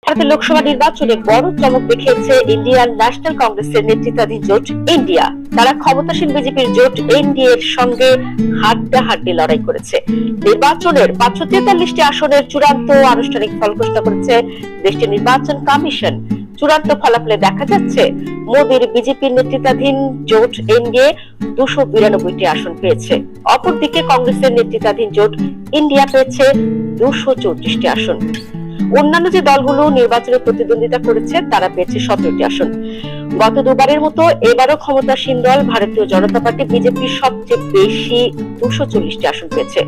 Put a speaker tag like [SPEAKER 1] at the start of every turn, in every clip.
[SPEAKER 1] ভারতের লোকসভা নির্বাচনে বড় চমক দেখিয়েছে ইন্ডিয়ান ন্যাশনাল কংগ্রেসের নেতৃত্বাধীন জোট ইন্ডিয়া। তারা ক্ষমতাসীন বিজেপির জোট এনডিএ এর সঙ্গে হাড্ডাহাড্ডি লড়াই করেছে। নির্বাচনের 543টি আসনের চূড়ান্ত আনুষ্ঠানিক ফল ঘোষণা করেছে দেশটির নির্বাচন কমিশন। চূড়ান্ত ফলাফলে দেখা যাচ্ছে মোদীর বিজেপির নেতৃত্বাধীন জোট এনডিএ 292টি আসন পেয়েছে। অপরদিকে কংগ্রেসের নেতৃত্বাধীন জোট ইন্ডিয়া পেয়েছে 234টি আসন। অন্যান্য যে দলগুলো নির্বাচনে প্রতিদ্বন্দ্বিতা করেছে তারা পেয়েছে 17টি আসন। গত দুবারের মতো এবারও ক্ষমতাসীন দল ভারতীয় জনতা পার্টি বিজেপি সবচেয়ে বেশি 240টি আসন পেয়েছে।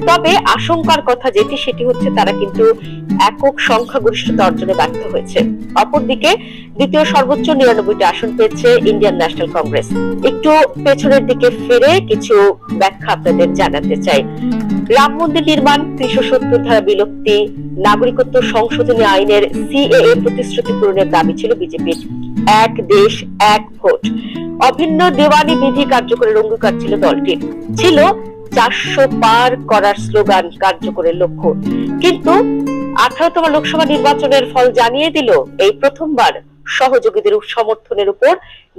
[SPEAKER 1] তবে আশঙ্কার কথা যেটি সেটি হচ্ছে তারা কিন্তু একক সংখ্যাগরিষ্ঠতা অর্জনে ব্যর্থ হয়েছে। অপরদিকে দ্বিতীয় সর্বোচ্চ 99টি আসন পেয়েছে ইন্ডিয়ান ন্যাশনাল কংগ্রেস। একটু পেছনের দিকে ফিরে কিছু ব্যাখ্যা আপনাদের জানাতে চাই। রাম মন্দির নির্মাণ, 370 ধারা বিলুপ্তি, নাগরিকত্ব সংশোধনী আইনের সিএএ প্রতিশ্রুতি পূরণের দাবি ছিল বিজেপির। এক দেশ এক ভোট, অভিন্ন দেওয়ানি বিধি কার্যকরের অঙ্গীকার ছিল দলটির। ছিল 400 পার করার স্লোগান কার্যকরের লক্ষ্য। কিন্তু 18তম লোকসভা নির্বাচনের ফল জানিয়ে দিল এই প্রথমবার সহযোগীদের সমর্থনের উপর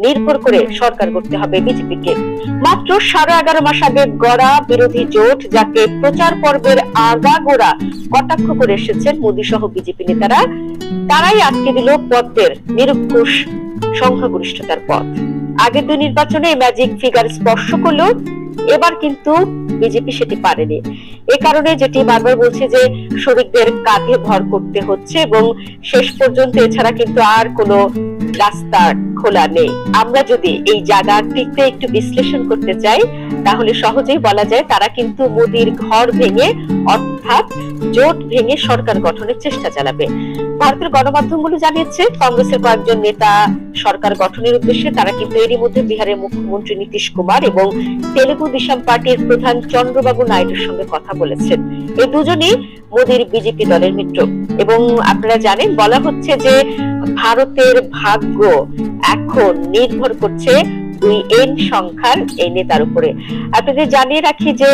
[SPEAKER 1] নির্ভর করে সরকার গড়তে হবে বিজেপিকে। মাত্র 11.5 মাস আগে গড়া বিরোধী জোট, যাকে প্রচার পর্বের আগাগোড়া কটাক্ষ করে এসেছেন মোদী সহ বিজেপি নেতারা, তারাই আটকে দিল পদ্মের নিরঙ্কুশ সংখ্যাগরিষ্ঠতার পথ। আগের দুই নির্বাচনে ম্যাজিক ফিগার স্পর্শ করলেও এবার কিন্তু বিজেপি সেটি পারেনি। এ কারণে যেটি বারবার বলছে যে শরিকদের কাঁধে ভর করতে হচ্ছে এবং শেষ পর্যন্ত এছাড়া কিন্তু আর কোনো রাস্তা খোলা নেই। আমরা যদি এই জায়গাটিতে একটু বিশ্লেষণ করতে চাই তাহলে সহজেই বলা যায় তারা কিন্তু মোদীর ঘর ভেঙে অর্থাৎ জোট ভেঙে সরকার গঠনের চেষ্টা চালাবে। ভারতের গণমাধ্যমগুলো জানিয়েছে কংগ্রেসের কয়েকজন নেতা সরকার গঠনের উদ্দেশ্যে তারা কিন্তু এরই মধ্যে বিহারের মুখ্যমন্ত্রী নীতিশ কুমার এবং তেলেগু দেশম পার্টির প্রধান চন্দ্রবাবু নাইডুর সঙ্গে কথা বলেছেন। এই দুজনই মোদীর বিজেপি দলের মিত্র এবং আপনারা জানেন বলা হচ্ছে যে ভারতের ভাগ্য এখন নির্ভর করছে দুই এন সংখ্যার এই নেতার উপরে। আপনাদের জানিয়ে রাখি যে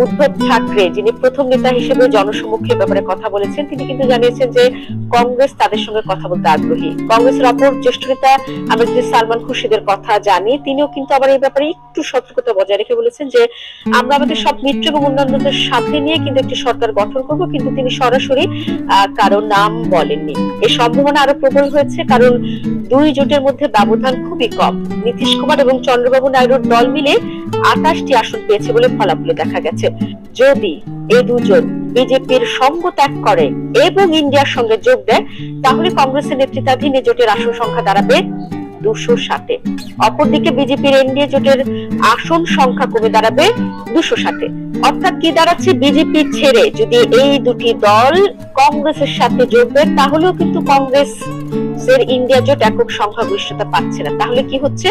[SPEAKER 1] উদ্ধব ঠাকরে, যিনি প্রথম নেতা হিসেবে জনসমক্ষে ব্যাপারে কথা বলেছেন, তিনি কিন্তু জানিয়েছেন যে কংগ্রেস তাদের সঙ্গে কথা বলতে আগ্রহী। কংগ্রেসের অপর জ্যেষ্ঠ নেতা আমরা যদি সালমান খুরশিদের কথা জানি, তিনিও কিন্তু আবার এই ব্যাপারে একটু সতর্কতা বজায় রেখে বলেছেন যে আমরা আমাদের সব মিত্র এবং অন্যান্যদের সাথে নিয়ে কিন্তু একটি সরকার গঠন করব, কিন্তু তিনি সরাসরি কারো নাম বলেননি। এই সম্ভাবনা আরো প্রবল হয়েছে কারণ দুই জোটের মধ্যে ব্যবধান খুবই কম। নীতিশ কুমার এবং চন্দ্রবাবু নাইডুর দল মিলে 28টি আসন পেয়েছে বলে ফলাফলে দেখা গেছে। যদি এই দুজন বিজেপির সঙ্গ ত্যাগ করে এবং ইন্ডিয়ার সঙ্গে যোগ দেয় তাহলে কংগ্রেসের নেতৃত্বাধীন এই জোটের আসন সংখ্যা দাঁড়াবে 260। অপরদিকে বিজেপির এনডিএ জোটের আসন সংখ্যা কমে দাঁড়াবে 260। অর্থাৎ কি দাঁড়াচ্ছে, বিজেপি ছেড়ে যদি এই দুটি দল কংগ্রেসের সাথে যোগ দেয় তাহলেও কিন্তু কংগ্রেস ইন্ডিয়া জোট একক সংখ্যাগরিষ্ঠতা পাচ্ছে না। তাহলে কি হচ্ছে,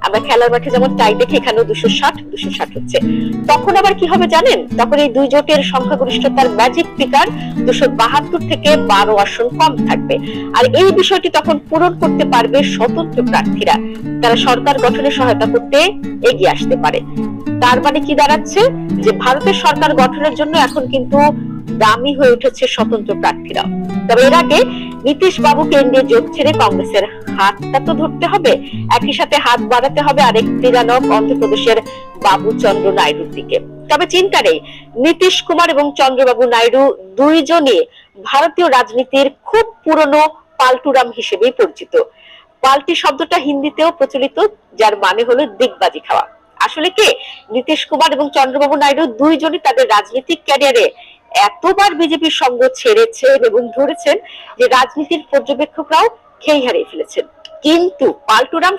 [SPEAKER 1] আমরা খেলার মাঠে যেমন টাই দেখে এখানেও 260 হচ্ছে। তখন আবার কি হবে জানেন, তখন এই দুই জোটের সংখ্যাগরিষ্ঠতার ম্যাজিক ফিগার 272 থেকে 12 আসন কম থাকবে। আর এই বিষয়টি তখন পূরণ করতে পারবে স্বতন্ত্র প্রার্থীরা, তারা সরকার গঠনে সহায়তা করতে এগিয়ে আসতে পারে। তার মানে কি দাঁড়াচ্ছে যে ভারতের সরকার গঠনের জন্য এখন কিন্তু দামি হয়ে উঠেছে স্বতন্ত্র প্রার্থীরা। তবে এর আগে নীতিশ বাবুকে এনডিএ জোট ছেড়ে কংগ্রেসের হাতটা তো ধরতে হবে, একই সাথে হাত বাড়াতে হবে আরেক ক্রীড়ানক অন্ধ্রপ্রদেশের বাবু চন্দ্র নাইডুর দিকে। তবে চিন্তা নেই, নীতিশ কুমার এবং চন্দ্রবাবু নাইডু দুইজনই ভারতীয় রাজনীতির খুব পুরনো পাল্টুরাম হিসেবেই পরিচিত। পাল্টি শব্দটা হিন্দিতেও প্রচলিত, যার মানে হলো দিগবাজি খাওয়া। আসলে কি, নীতিশ কুমার এবং চন্দ্রবাবু নাইডু দুইজনই তাদের রাজনৈতিক ক্যারিয়ারে এতবার বিজেপির সঙ্গ ছেড়েছেন এবং ধরেছেন যে রাজনীতির পর্যবেক্ষকরাও খেই হারিয়ে ফেলেছেন। কিন্তু পাল্টুরাম